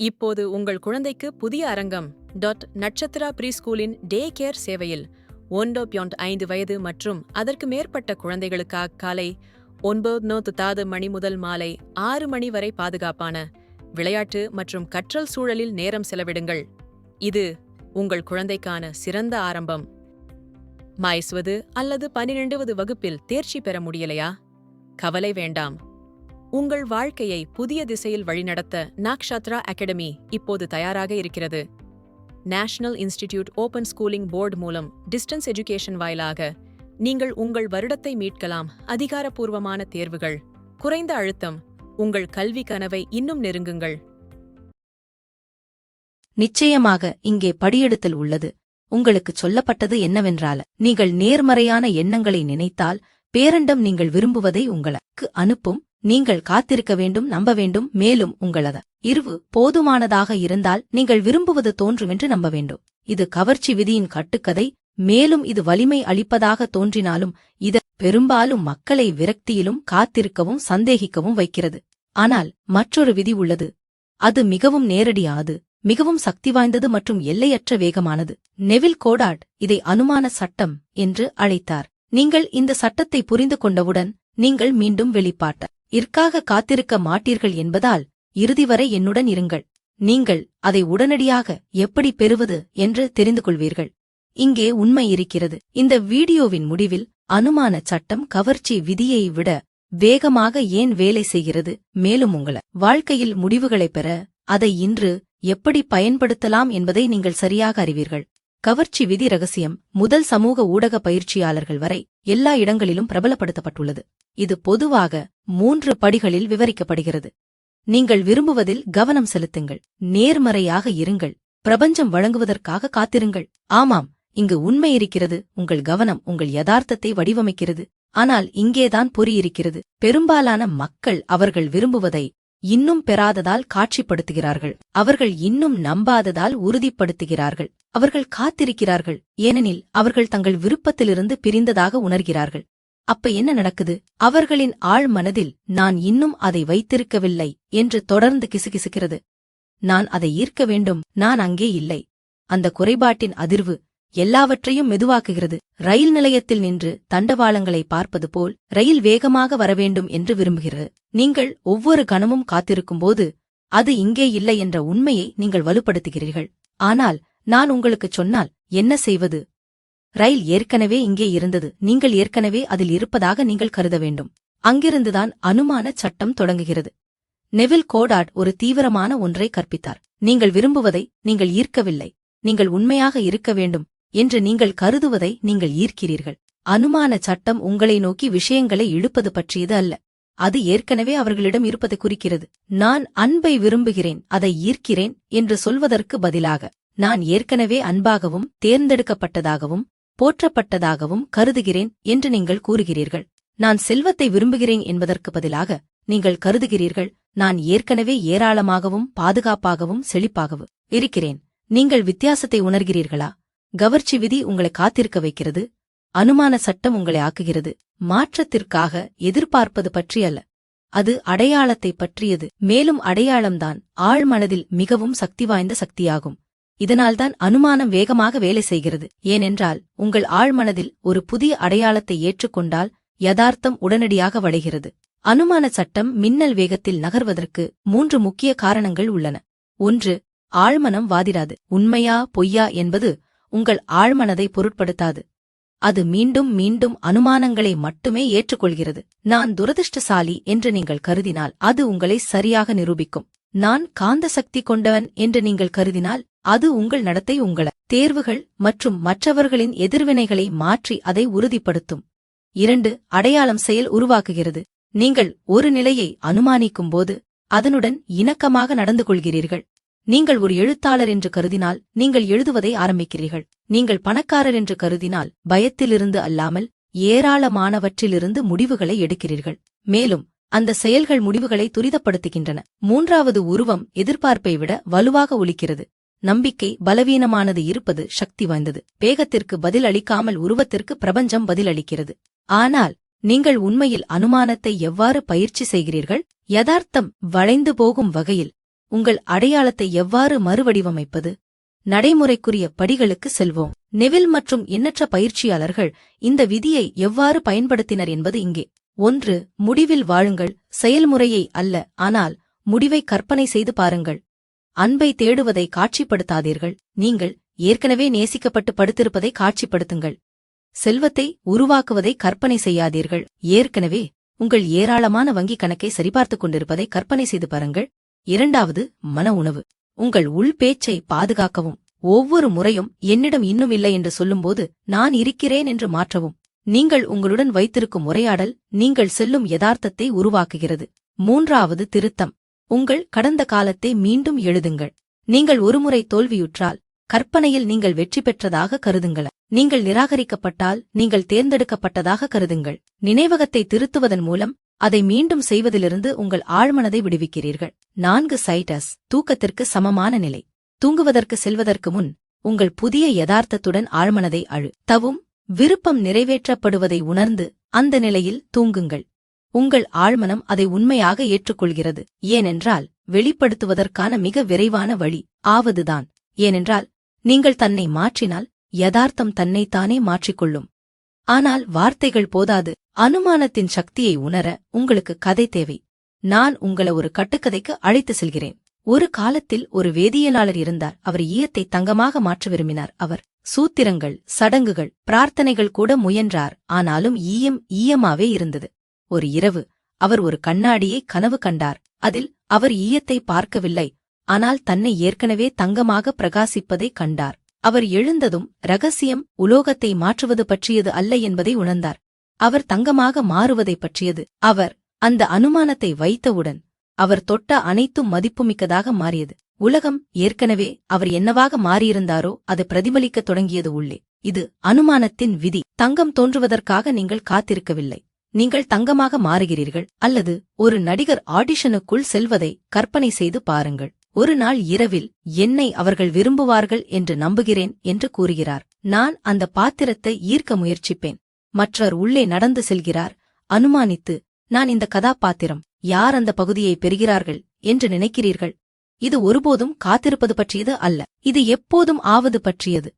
இப்போது உங்கள் குழந்தைக்கு புதிய அரங்கம் நட்சத்திரா ப்ரீ ஸ்கூலின் டே கேர் சேவையில் 1.5 வயது மற்றும் அதற்கு மேற்பட்ட குழந்தைகளுக்காக காலை 9:30 மணி முதல் மாலை 6 மணி வரை பாதுகாப்பான விளையாட்டு மற்றும் கற்றல் சூழலில் நேரம் செலவிடுங்கள். இது உங்கள் குழந்தைக்கான சிறந்த ஆரம்பம். மாய்ஸ்வது அல்லது 12வது வகுப்பில் தேர்ச்சி பெற முடியலையா? கவலை வேண்டாம். உங்கள் வாழ்க்கையை புதிய திசையில் வழிநடத்த நாக்ஷத்ரா அகாடமி இப்போது தயாராக இருக்கிறது. National institute open schooling board மூலம் டிஸ்டன்ஸ் எஜுகேஷன் வாயிலாக நீங்கள் உங்கள் வருடத்தை மீட்கலாம். அதிகாரப்பூர்வமான தேர்வுகள், குறைந்த அழுத்தம், உங்கள் கல்வி கனவை இன்னும் நெருங்குங்கள். நிச்சயமாக இங்கே படியெடுத்தல் உள்ளது. உங்களுக்கு சொல்லப்பட்டது என்னவென்றால், நீங்கள் நேர்மறையான எண்ணங்களை நினைத்தால் பேரண்டம் நீங்கள் விரும்புவதை உங்களுக்கு அனுப்பும். நீங்கள் காத்திருக்க வேண்டும், நம்ப வேண்டும். மேலும் உங்களது இருவு போதுமானதாக இருந்தால் நீங்கள் விரும்புவது தோன்றுமென்று நம்ப வேண்டும். இது கவர்ச்சி விதியின் கட்டுக்கதை. மேலும் இது வலிமை அளிப்பதாக தோன்றினாலும் இது பெரும்பாலும் மக்களை விரக்தியிலும் காத்திருக்கவும் சந்தேகிக்கவும் வைக்கிறது. ஆனால் மற்றொரு விதி உள்ளது. அது மிகவும் நேரடியானது, மிகவும் சக்தி வாய்ந்தது மற்றும் எல்லையற்ற வேகமானது. நெவில் கோடாட் இதை அனுமான சட்டம் என்று அழைத்தார். நீங்கள் இந்த சட்டத்தை புரிந்து கொண்டவுடன் நீங்கள் மீண்டும் வெளிப்பாட்ட இற்காக காத்திருக்க மாட்டீர்கள் என்பதால் இறுதிவரை என்னுடன் இருங்கள். நீங்கள் அதை உடனடியாக எப்படி பெறுவது என்று தெரிந்து கொள்வீர்கள். இங்கே உண்மை இருக்கிறது. இந்த வீடியோவின் முடிவில் அனுமான சட்டம் கவர்ச்சி விதியை விட வேகமாக ஏன் வேலை செய்கிறது, மேலும் உங்கள வாழ்க்கையில் முடிவுகளைப் பெற அதை இன்று எப்படி பயன்படுத்தலாம் என்பதை நீங்கள் சரியாக அறிவீர்கள். கவர்ச்சி விதி ரகசியம் முதல் சமூக ஊடக பயிற்சியாளர்கள் வரை எல்லா இடங்களிலும் பிரபலப்படுத்தப்பட்டுள்ளது. இது பொதுவாக 3 படிகளில் விவரிக்கப்படுகிறது. நீங்கள் விரும்புவதில் கவனம் செலுத்துங்கள், நேர்மறையாக இருங்கள், பிரபஞ்சம் வழங்குவதற்காக காத்திருங்கள். ஆமாம், இங்கு உண்மை இருக்கிறது. உங்கள் கவனம் உங்கள் யதார்த்தத்தை வடிவமைக்கிறது. ஆனால் இங்கேதான் பொறி இருக்கிறது. பெரும்பாலான மக்கள் அவர்கள் விரும்புவதை இன்னும் பெறாததால் காட்சிப்படுத்துகிறார்கள். அவர்கள் இன்னும் நம்பாததால் உறுதிப்படுத்துகிறார்கள். அவர்கள் காத்திருக்கிறார்கள், ஏனெனில் அவர்கள் தங்கள் விருப்பத்திலிருந்து பிரிந்ததாக உணர்கிறார்கள். அப்ப என்ன நடக்குது? அவர்களின் ஆழ் மனதில் நான் இன்னும் அதை வைத்திருக்கவில்லை என்று தொடர்ந்து கிசுகிசுக்கிறது. நான் அதை ஈர்க்க வேண்டும், நான் அங்கே இல்லை. அந்த குறைபாட்டின் அதிர்வு எல்லாவற்றையும் மெதுவாக்குகிறது. ரயில் நிலையத்தில் நின்று தண்டவாளங்களை பார்ப்பது போல் ரயில் வேகமாக வரவேண்டும் என்று விரும்புகிறது. நீங்கள் ஒவ்வொரு கணமும் காத்திருக்கும்போது அது இங்கே இல்லை என்ற உண்மையை நீங்கள் வலுப்படுத்துகிறீர்கள். ஆனால் நான் உங்களுக்குச் சொன்னால் என்ன செய்வது? ரயில் ஏற்கனவே இங்கே இருந்தது. நீங்கள் ஏற்கனவே அதில் இருப்பதாக நீங்கள் கருத வேண்டும். அங்கிருந்துதான் அனுமான சட்டம் தொடங்குகிறது. நெவில் கோடாட் ஒரு தீவிரமான ஒன்றை கற்பித்தார். நீங்கள் விரும்புவதை நீங்கள் ஈர்க்கவில்லை, நீங்கள் உண்மையாக இருக்க வேண்டும் என்று நீங்கள் கருதுவதை நீங்கள் ஈர்க்கிறீர்கள். அனுமான சட்டம் உங்களை நோக்கி விஷயங்களை இழுப்பது பற்றியது அல்ல. அது ஏற்கனவே அவர்களிடம் இருப்பதை குறிக்கிறது. நான் அன்பை விரும்புகிறேன், அதை ஈர்க்கிறேன் என்று சொல்வதற்கு பதிலாக நான் ஏற்கனவே அன்பாகவும் தேர்ந்தெடுக்கப்பட்டதாகவும் போற்றப்பட்டதாகவும் கருதுகிறேன் என்று நீங்கள் கூறுகிறீர்கள். நான் செல்வத்தை விரும்புகிறேன் என்பதற்கு பதிலாக நீங்கள் கருதுகிறீர்கள், நான் ஏற்கனவே ஏராளமாகவும் பாதுகாப்பாகவும் செழிப்பாகவும் இருக்கிறேன். நீங்கள் வித்தியாசத்தை உணர்கிறீர்களா? கவர்ச்சி விதி உங்களை காத்திருக்க வைக்கிறது. அனுமான சட்டம் உங்களை ஆக்குகிறது. மாற்றத்திற்காக எதிர்பார்ப்பது பற்றியல்ல, அது அடையாளத்தை பற்றியது. மேலும் அடையாளம்தான் ஆழ்மனதில் மிகவும் சக்தி வாய்ந்த சக்தியாகும். இதனால்தான் அனுமானம் வேகமாக வேலை செய்கிறது. ஏனென்றால் உங்கள் ஆழ்மனதில் ஒரு புதிய அடையாளத்தை ஏற்றுக்கொண்டால் யதார்த்தம் உடனடியாக வளைகிறது. அனுமான சட்டம் மின்னல் வேகத்தில் நகர்வதற்கு 3 முக்கிய காரணங்கள் உள்ளன. 1. ஆழ்மனம் வாதிடாது. உண்மையா பொய்யா என்பது உங்கள் ஆழ்மனதை பொருட்படுத்தாது. அது மீண்டும் மீண்டும் அனுமானங்களை மட்டுமே ஏற்றுக்கொள்கிறது. நான் துரதிர்ஷ்டசாலி என்று நீங்கள் கருதினால் அது உங்களை சரியாக நிரூபிக்கும். நான் காந்த சக்தி கொண்டவன் என்று நீங்கள் கருதினால் அது உங்கள் நடத்தை, உங்கள தேர்வுகள் மற்றும் மற்றவர்களின் எதிர்வினைகளை மாற்றி அதை உறுதிப்படுத்தும். 2. அடையாளம் செயல் உருவாக்குகிறது. நீங்கள் ஒரு நிலையை அனுமானிக்கும்போது அதனுடன் இணக்கமாக நடந்து கொள்கிறீர்கள். நீங்கள் ஒரு எழுத்தாளர் என்று கருதினால் நீங்கள் எழுதுவதை ஆரம்பிக்கிறீர்கள். நீங்கள் பணக்காரர் என்று கருதினால் பயத்திலிருந்து அல்லாமல் ஏராளமானவற்றிலிருந்து முடிவுகளை எடுக்கிறீர்கள். மேலும் அந்த செயல்கள் முடிவுகளை துரிதப்படுத்துகின்றன. 3வது உருவம் எதிர்பார்ப்பை விட வலுவாக ஒலிக்கிறது. நம்பிக்கை பலவீனமானது, இருப்பது சக்தி வாய்ந்தது. வேகத்திற்கு பதில் அளிக்காமல் உருவத்திற்கு பிரபஞ்சம் பதில் அளிக்கிறது. ஆனால் நீங்கள் உண்மையில் அனுமானத்தை எவ்வாறு பயிற்சி செய்கிறீர்கள்? யதார்த்தம் வளைந்து போகும் வகையில் உங்கள் அடையாளத்தை எவ்வாறு மறுவடிவமைப்பது? நடைமுறைக்குரிய படிகளுக்கு செல்வோம். நெவில் மற்றும் எண்ணற்ற பயிற்சியாளர்கள் இந்த விதியை எவ்வாறு பயன்படுத்தினர் என்பது இங்கே. 1. முடிவில் வாழுங்கள், செயல்முறையை அல்ல, ஆனால் முடிவை கற்பனை செய்து பாருங்கள். அன்பை தேடுவதை காட்சிப்படுத்தாதீர்கள், நீங்கள் ஏற்கனவே நேசிக்கப்பட்டு படுத்திருப்பதை காட்சிப்படுத்துங்கள். செல்வத்தை உருவாக்குவதை கற்பனை செய்யாதீர்கள், ஏற்கனவே உங்கள் ஏராளமான வங்கிக் கணக்கை சரிபார்த்துக் கொண்டிருப்பதை கற்பனை செய்து பாருங்கள். 2. மன உணவு. உங்கள் உள் பேச்சை பாதுகாக்கவும். ஒவ்வொரு முறையும் என்னிடம் இன்னும் இல்லை என்று சொல்லும்போது நான் இருக்கிறேன் என்று மாற்றவும். நீங்கள் உங்களுடன் வைத்திருக்கும் உரையாடல் நீங்கள் செல்லும் யதார்த்தத்தை உருவாக்குகிறது. 3. திருத்தம். உங்கள் கடந்த காலத்தை மீண்டும் எழுதுங்கள். நீங்கள் ஒருமுறை தோல்வியுற்றால் கற்பனையில் நீங்கள் வெற்றி பெற்றதாக கருதுங்கள். நீங்கள் நிராகரிக்கப்பட்டால் நீங்கள் தேர்ந்தெடுக்கப்பட்டதாக கருதுங்கள். நினைவகத்தை திருத்துவதன் மூலம் அதை மீண்டும் செய்வதிலிருந்து உங்கள் ஆழ்மனதை விடுவிக்கிறீர்கள். 4. சைட்டஸ். தூக்கத்திற்கு சமமான நிலை. தூங்குவதற்கு செல்வதற்கு முன் உங்கள் புதிய யதார்த்தத்துடன் ஆழ்மனதை அழுத்தவும். விருப்பம் நிறைவேற்றப்படுவதை உணர்ந்து அந்த நிலையில் தூங்குங்கள். உங்கள் ஆழ்மனம் அதை உண்மையாக ஏற்றுக்கொள்கிறது, ஏனென்றால் வெளிப்படுத்துவதற்கான மிக விரைவான வழி ஆவதுதான். ஏனென்றால் நீங்கள் தன்னை மாற்றினால் யதார்த்தம் தன்னைத்தானே மாற்றிக்கொள்ளும். ஆனால் வார்த்தைகள் போதாது. அனுமானத்தின் சக்தியை உணர உங்களுக்கு கதை தேவை. நான் உங்களை ஒரு கட்டுக்கதைக்கு அழைத்து செல்கிறேன். ஒரு காலத்தில் ஒரு வேதியியலாளர் இருந்தார். அவர் ஈயத்தை தங்கமாக மாற்ற விரும்பினார். அவர் சூத்திரங்கள், சடங்குகள், பிரார்த்தனைகள் கூட முயன்றார். ஆனாலும் ஈயமாவே இருந்தது. ஒரு இரவு அவர் ஒரு கண்ணாடியை கனவு கண்டார். அதில் அவர் ஈயத்தை பார்க்கவில்லை, ஆனால் தன்னை ஏற்கனவே தங்கமாக பிரகாசிப்பதைக் கண்டார். அவர் எழுந்ததும் ரகசியம் உலோகத்தை மாற்றுவது பற்றியது அல்ல என்பதை உணர்ந்தார். அவர் தங்கமாக மாறுவதைப் பற்றியது. அவர் அந்த அனுமானத்தை வைத்தவுடன் அவர் தொட்ட அனைத்தும் மதிப்புமிக்கதாக மாறியது. உலகம் ஏற்கனவே அவர் என்னவாக மாறியிருந்தாரோ அது பிரதிபலிக்கத் தொடங்கியது உள்ளே. இது அனுமானத்தின் விதி. தங்கம் தோன்றுவதற்காக நீங்கள் காத்திருக்கவில்லை, நீங்கள் தங்கமாக மாறுகிறீர்கள். அல்லது ஒரு நடிகர் ஆடிஷனுக்குள் செல்வதை கற்பனை செய்து பாருங்கள். ஒரு நாள் இரவில் என்னை அவர்கள் விரும்புவார்கள் என்று நம்புகிறேன் என்று கூறுகிறார். நான் அந்த பாத்திரத்தை ஈர்க்க முயற்சிப்பேன். மற்றவர் உள்ளே நடந்து செல்கிறார். அனுமானித்து, நான் இந்த கதாபாத்திரம், யார் அந்த பகுதியை பெறுகிறார்கள் என்று நினைக்கிறீர்கள்? இது ஒருபோதும் காத்திருப்பது பற்றியது அல்ல, இது எப்போதும் ஆவது பற்றியது.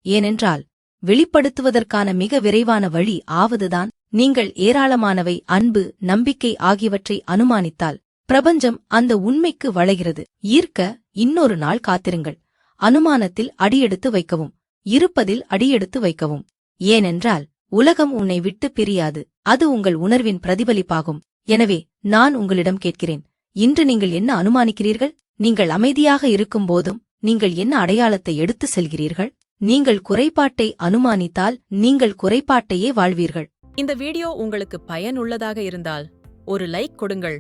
ஏனென்றால் வெளிப்படுத்துவதற்கான மிக விரைவான வழி ஆவதுதான். நீங்கள் ஏராளமானவை, அன்பு, நம்பிக்கை ஆகியவற்றை அனுமானித்தால் பிரபஞ்சம் அந்த உண்மைக்கு வளைகிறது. ஈர்க்க இன்னொரு நாள் காத்திருங்கள். அனுமானத்தில் அடியெடுத்து வைக்கவும், இருப்பதில் அடியெடுத்து வைக்கவும். ஏனென்றால் உலகம் உன்னை விட்டு பிரியாது, அது உங்கள் உணர்வின் பிரதிபலிப்பாகும். எனவே நான் உங்களிடம் கேட்கிறேன், இன்று நீங்கள் என்ன அனுமானிக்கிறீர்கள்? நீங்கள் அமைதியாக இருக்கும்போதும் நீங்கள் என்ன அடையாளத்தை எடுத்து செல்கிறீர்கள்? நீங்கள் குறைபாட்டை அனுமானித்தால் நீங்கள் குறைபாட்டையே வாழ்வீர்கள். இந்த வீடியோ உங்களுக்கு பயனுள்ளதாக இருந்தால் ஒரு லைக் கொடுங்கள்.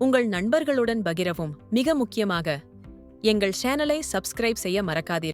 உங்கள் நண்பர்களுடன் பகிரவும். மிக முக்கியமாக எங்கள் சேனலை சப்ஸ்கிரைப் செய்ய மறக்காதீர்கள்.